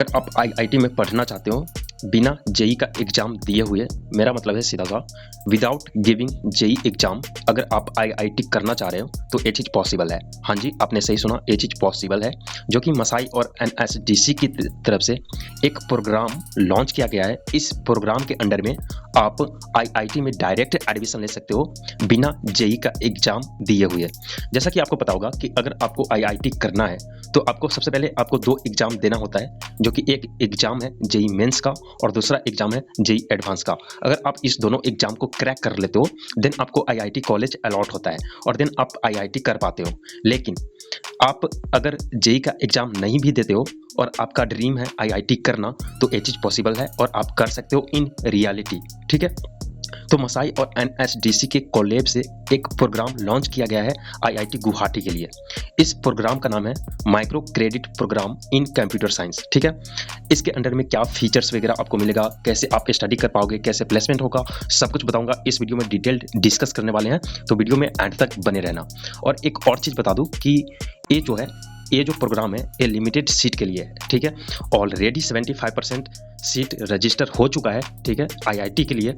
अगर आप आईआईटी में पढ़ना चाहते हो बिना जेई का एग्जाम दिए हुए, मेरा मतलब है सीधा सा विदाउट गिविंग जेई एग्जाम, अगर आप आईआईटी करना चाह रहे हो तो ये चीज़ पॉसिबल है। हाँ जी, आपने सही सुना, ये चीज़ पॉसिबल है, जो कि मसाई और एनएसडीसी की तरफ से एक प्रोग्राम लॉन्च किया गया है। इस प्रोग्राम के अंडर में आप आईआईटी में डायरेक्ट एडमिशन ले सकते हो बिना जेई का एग्जाम दिए हुए। जैसा कि आपको पता होगा कि अगर आपको आईआईटी करना है तो आपको सबसे पहले आपको 2 एग्जाम देना होता है, जो कि एक एग्जाम है जेई मेंस का और दूसरा एग्जाम है जेई एडवांस का। अगर आप इस दोनों एग्जाम को क्रैक कर लेते हो देन आपको आईआईटी कॉलेज अलॉट होता है और देन आप आईआईटी कर पाते हो। लेकिन आप अगर जेई का एग्जाम नहीं भी देते हो और आपका ड्रीम है आईआईटी करना, तो ये चीज़ पॉसिबल है और आप कर सकते हो इन रियलिटी। ठीक है, तो मसाई और एनएसडीसी के कोलैब से एक प्रोग्राम लॉन्च किया गया है आईआईटी गुवाहाटी के लिए। इस प्रोग्राम का नाम है micro credit program in computer science. ठीक है, इसके अंडर में क्या फीचर्स वगैरह आपको मिलेगा, कैसे आप स्टडी कर पाओगे, कैसे प्लेसमेंट होगा, सब कुछ बताऊंगा इस वीडियो में। डिटेल्ड डिस्कस करने वाले हैं, तो वीडियो में एंड तक बने रहना। और एक और चीज़ बता दूं कि ये जो प्रोग्राम है ये लिमिटेड सीट के लिए है। ठीक है, ऑलरेडी 75% सीट रजिस्टर हो चुका है। ठीक है, आईआईटी के लिए।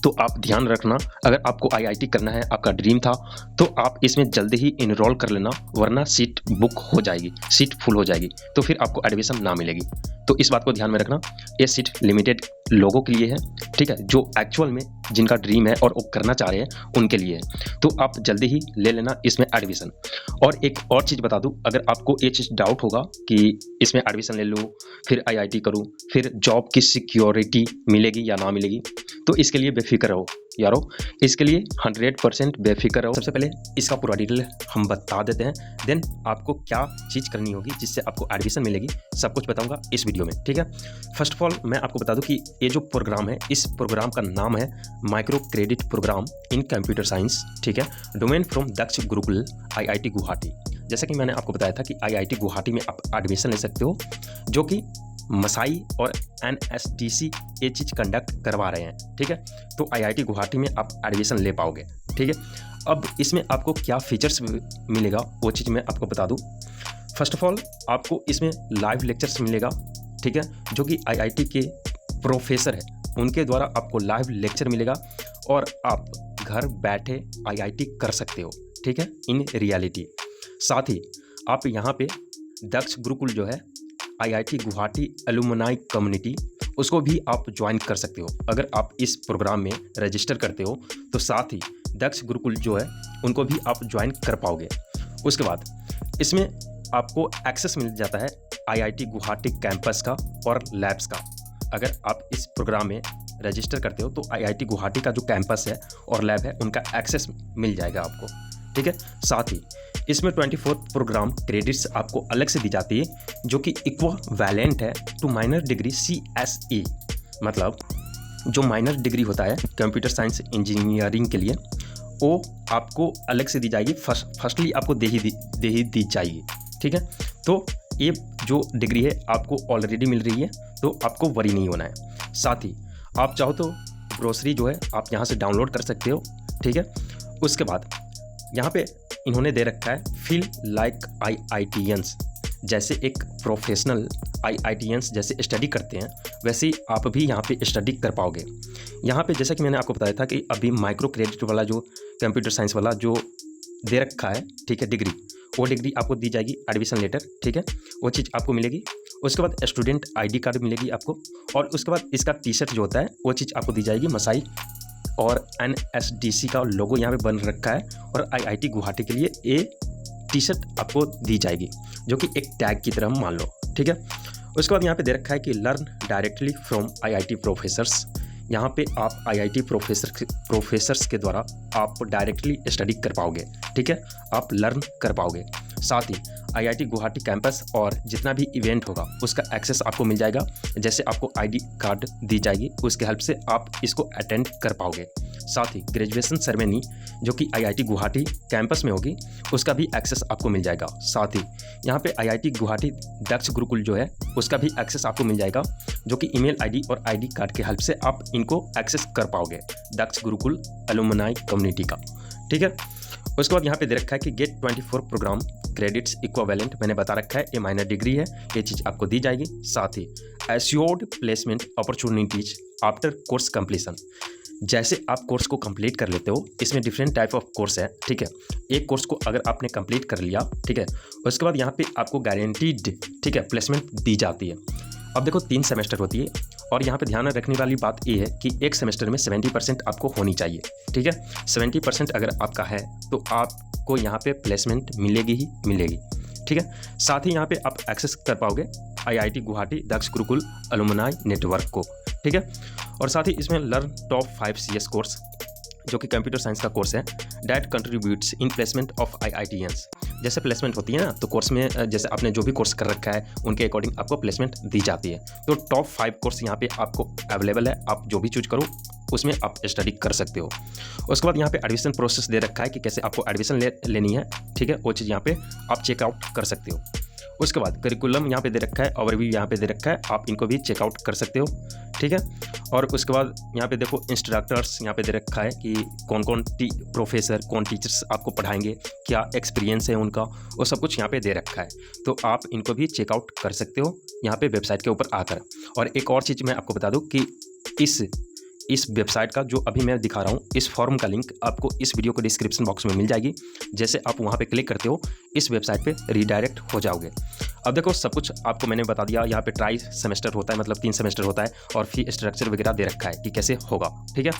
तो आप ध्यान रखना, अगर आपको आईआईटी करना है, आपका ड्रीम था, तो आप इसमें जल्दी ही इनरोल कर लेना, वरना सीट बुक हो जाएगी, सीट फुल हो जाएगी, तो फिर आपको एडमिशन ना मिलेगी। तो इस बात को ध्यान में रखना, ये सीट लिमिटेड लोगों के लिए है। ठीक है, जो एक्चुअल में जिनका ड्रीम है और वो करना चाह रहे हैं उनके लिए है। तो आप जल्दी ही ले लेना इसमें एडमिशन। और एक और चीज़ बता दूं, अगर आपको ये चीज़ डाउट होगा कि इसमें एडमिशन ले लूँ फिर आईआईटी करूँ, फिर जॉब की सिक्योरिटी मिलेगी या ना मिलेगी, तो इसके लिए बेफिक्र रहो यारो, इसके लिए 100% बेफिक्र रहो। सबसे पहले इसका पूरा डिटेल हम बता देते हैं, देन आपको क्या चीज़ करनी होगी जिससे आपको एडमिशन मिलेगी, सब कुछ बताऊंगा इस वीडियो में। ठीक है, फर्स्ट ऑफ ऑल मैं आपको बता दूं कि ये जो प्रोग्राम है, इस प्रोग्राम का नाम है micro credit program in computer science. ठीक है, domain from Daksh Gurukul IIT Guwahati. जैसा कि मैंने आपको बताया था कि आईआईटी गुवाहाटी में आप एडमिशन ले सकते हो, जो कि मसाई और एनएसडीसी ये चीज़ कंडक्ट करवा रहे हैं। ठीक है, तो आईआईटी गुवाहाटी में आप एडमिशन ले पाओगे। ठीक है, अब इसमें आपको क्या फीचर्स मिलेगा वो चीज़ मैं आपको बता दूं। फर्स्ट ऑफ ऑल आपको इसमें लाइव लेक्चर्स मिलेगा। ठीक है, जो कि आईआईटी के प्रोफेसर है उनके द्वारा आपको लाइव लेक्चर मिलेगा और आप घर बैठे आईआईटी कर सकते हो। ठीक है, इन रियलिटी। साथ ही आप यहाँ पे दक्ष गुरुकुल जो है आईआईटी गुवाहाटी एलुमनाई कम्युनिटी, उसको भी आप ज्वाइन कर सकते हो। अगर आप इस प्रोग्राम में रजिस्टर करते हो तो साथ ही दक्ष गुरुकुल जो है उनको भी आप ज्वाइन कर पाओगे। उसके बाद इसमें आपको एक्सेस मिल जाता है आईआईटी गुवाहाटी कैंपस का और लैब्स का। अगर आप इस प्रोग्राम में रजिस्टर करते हो तो आईआईटी गुवाहाटी का जो कैंपस है और लैब है उनका एक्सेस मिल जाएगा आपको। ठीक है, साथ ही इसमें 24 प्रोग्राम क्रेडिट्स आपको अलग से दी जाती है, जो कि इक्विवेलेंट है टू माइनर डिग्री CSE। मतलब जो माइनर डिग्री होता है कंप्यूटर साइंस इंजीनियरिंग के लिए, वो आपको अलग से दी जाएगी। फर्स्टली आपको दे ही दी जाएगी। ठीक है, तो ये जो डिग्री है आपको ऑलरेडी मिल रही है, तो आपको वरी नहीं होना है। साथ ही आप चाहो तो ग्रोसरी जो है आप यहाँ से डाउनलोड कर सकते हो। ठीक है, उसके बाद यहाँ पे इन्होंने दे रखा है फील लाइक आईआईटीएंस। जैसे एक प्रोफेशनल आईआईटीएंस जैसे स्टडी करते हैं वैसे ही आप भी यहाँ पे स्टडी कर पाओगे। यहाँ पे जैसा कि मैंने आपको बताया था कि अभी माइक्रो क्रेडिट वाला जो कंप्यूटर साइंस वाला जो दे रखा है, ठीक है, डिग्री, वो डिग्री आपको दी जाएगी एडमिशन लेटर। ठीक है, वो चीज़ आपको मिलेगी। उसके बाद स्टूडेंट ID कार्ड मिलेगी आपको, और उसके बाद इसका टी-शर्ट जो होता है वो चीज़ आपको दी जाएगी। मसाई और एनएसडीसी का लोगो यहाँ पे बन रखा है और आईआईटी गुवाहाटी के लिए ये टी-शर्ट आपको दी जाएगी, जो कि एक टैग की तरह मान लो। ठीक है, उसके बाद यहाँ पे दे रखा है कि learn directly from IIT professors. यहाँ पे आप आईआईटी प्रोफेसर्स के द्वारा आप डायरेक्टली स्टडी कर पाओगे। ठीक है, आप लर्न कर पाओगे। साथ ही आईआईटी गुवाहाटी कैंपस और जितना भी इवेंट होगा उसका एक्सेस आपको मिल जाएगा। जैसे आपको ID कार्ड दी जाएगी, उसके हेल्प से आप इसको अटेंड कर पाओगे। साथ ही ग्रेजुएशन सेरेमनी जो कि आईआईटी गुवाहाटी कैंपस में होगी, उसका भी एक्सेस आपको मिल जाएगा। साथ ही यहाँ पे आईआईटी गुवाहाटी दक्ष गुरुकुल जो है उसका भी एक्सेस आपको मिल जाएगा, जो कि ईमेल ID और ID कार्ड के हेल्प से आप इनको एक्सेस कर पाओगे, दक्ष गुरुकुल एलुमनाई कम्युनिटी का। ठीक है, उसके बाद यहाँ पे दे रखा है कि गेट 24 प्रोग्राम क्रेडिट्स इक्विवेलेंट, मैंने बता रखा है ये माइनर डिग्री है, ये चीज़ आपको दी जाएगी। साथ ही assured placement opportunities after course completion, जैसे आप कोर्स को कंप्लीट कर लेते हो, इसमें डिफरेंट टाइप ऑफ कोर्स है, ठीक है। एक कोर्स को अगर आपने कंप्लीट कर लिया, ठीक है, उसके बाद यहाँ पे आपको गारंटीड, ठीक है, प्लेसमेंट दी जाती है। अब देखो 3 सेमेस्टर होती है और यहाँ पे ध्यान रखने वाली बात ये है कि एक सेमेस्टर में 70% आपको होनी चाहिए, ठीक है। 70% अगर आपका है तो आपको यहाँ पे प्लेसमेंट मिलेगी ही मिलेगी, ठीक है। साथ ही यहाँ पे आप एक्सेस कर पाओगे IIT गुवाहाटी दक्ष गुरुकुल अलुमनाई नेटवर्क को, ठीक है। और साथ ही इसमें लर्न टॉप 5 CS कोर्स, जो कि कंप्यूटर साइंस का कोर्स है, that contributes in placement of IITians। जैसे प्लेसमेंट होती है ना, तो कोर्स में जैसे आपने जो भी कोर्स कर रखा है उनके अकॉर्डिंग आपको प्लेसमेंट दी जाती है। तो टॉप 5 कोर्स यहाँ पे आपको अवेलेबल है, आप जो भी चूज करो उसमें आप स्टडी कर सकते हो। उसके बाद यहाँ पे एडमिशन प्रोसेस दे रखा है कि कैसे आपको एडमिशन लेनी है, ठीक है, वो चीज़ यहाँ पे आप चेकआउट कर सकते हो। उसके बाद करिकुलम यहाँ पे दे रखा है, ओवरव्यू यहाँ पे दे रखा है, आप इनको भी चेकआउट कर सकते हो, ठीक है। और उसके बाद यहाँ पे देखो इंस्ट्रक्टर्स यहाँ पे दे रखा है कि कौन कौन प्रोफेसर, कौन टीचर्स आपको पढ़ाएंगे, क्या एक्सपीरियंस है उनका, वो सब कुछ यहाँ पे दे रखा है। तो आप इनको भी चेकआउट कर सकते हो यहाँ पे वेबसाइट के ऊपर आकर। और एक और चीज़ मैं आपको बता दूँ कि इस वेबसाइट का जो अभी मैं दिखा रहा हूँ, इस फॉर्म का लिंक आपको इस वीडियो को डिस्क्रिप्शन बॉक्स में मिल जाएगी। जैसे आप वहाँ पे क्लिक करते हो, इस वेबसाइट पे रीडायरेक्ट हो जाओगे। अब देखो सब कुछ आपको मैंने बता दिया। यहाँ पे ट्राई सेमेस्टर होता है, मतलब 3 सेमेस्टर होता है, और फी स्ट्रक्चर वगैरह दे रखा है कि कैसे होगा, ठीक है।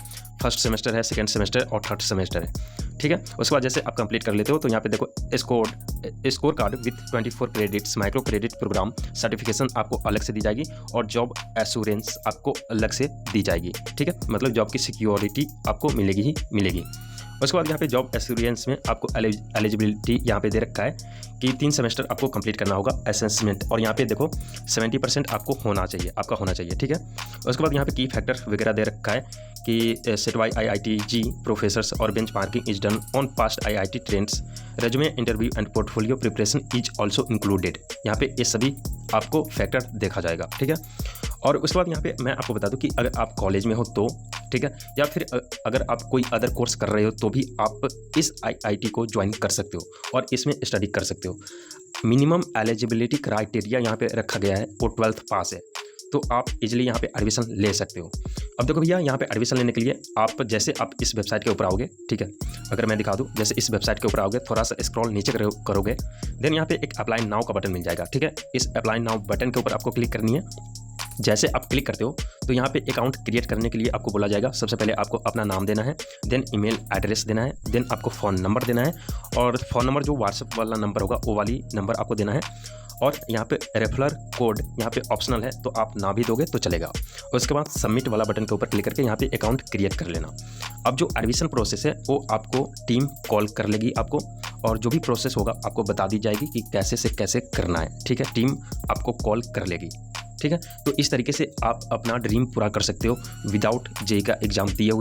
फर्स्ट सेमेस्टर है, सेकेंड सेमेस्टर और थर्ड सेमेस्टर है, ठीक है। उसके बाद जैसे आप कंप्लीट कर लेते हो तो यहाँ पे देखो score card with 24 credits micro credit program certification आपको अलग से दी जाएगी, और जॉब एश्योरेंस आपको अलग से दी जाएगी, ठीक है। मतलब जॉब की सिक्योरिटी आपको मिलेगी ही मिलेगी। उसके बाद यहाँ पे जॉब एश्योरेंस में आपको एलिजिबिलिटी यहाँ पे दे रखा है कि 3 सेमेस्टर आपको कंप्लीट करना होगा असेसमेंट, और यहाँ पे देखो 70% आपको होना चाहिए, आपका होना चाहिए, ठीक है। उसके बाद यहाँ पे की फैक्टर वगैरह दे रखा है कि सेट बाई IITG प्रोफेसर्स और bench marking is done on past IIT trends, resume interview and portfolio preparation is also included. यहाँ पे ये सभी आपको फैक्टर देखा जाएगा, ठीक है। और उसके बाद यहाँ पे मैं आपको बता दूँ कि अगर आप कॉलेज में हो तो, ठीक है, या फिर अगर आप कोई अदर कोर्स कर रहे हो तो भी आप इस IIT को ज्वाइन कर सकते हो और इसमें स्टडी कर सकते हो। मिनिमम एलिजिबिलिटी क्राइटेरिया यहाँ पे रखा गया है, वो 12th पास है, तो आप इजीली यहाँ पे एडमिशन ले सकते हो। अब देखो भैया, यहाँ पे एडमिशन लेने के लिए आप जैसे आप इस वेबसाइट के ऊपर आओगे, ठीक है, अगर मैं दिखा दूँ, जैसे इस वेबसाइट के ऊपर आओगे, थोड़ा सा स्क्रॉल नीचे करोगे, देन यहाँ पे एक अप्लाई नाउ का बटन मिल जाएगा, ठीक है। इस अप्लाई नाउ बटन के ऊपर आपको क्लिक करनी है। जैसे आप क्लिक करते हो तो यहाँ पे अकाउंट क्रिएट करने के लिए आपको बोला जाएगा, सबसे पहले आपको अपना नाम देना है, देन ईमेल एड्रेस देना है, देन आपको फ़ोन नंबर देना है, और फ़ोन नंबर जो व्हाट्सएप वाला नंबर होगा वो वाली नंबर आपको देना है। और यहाँ पे रेफरल कोड यहाँ पे ऑप्शनल है, तो आप ना भी दोगे तो चलेगा। उसके बाद सबमिट वाला बटन के ऊपर क्लिक करके यहाँ पे अकाउंट क्रिएट कर लेना। अब जो एडमिशन प्रोसेस है वो आपको टीम कॉल कर लेगी आपको, और जो भी प्रोसेस होगा आपको बता दी जाएगी कि कैसे से कैसे करना है, ठीक है। टीम आपको कॉल कर लेगी, ठीक है। तो इस तरीके से आप अपना ड्रीम पूरा कर सकते हो विदाउट JEE का एग्ज़ाम दिए हुए।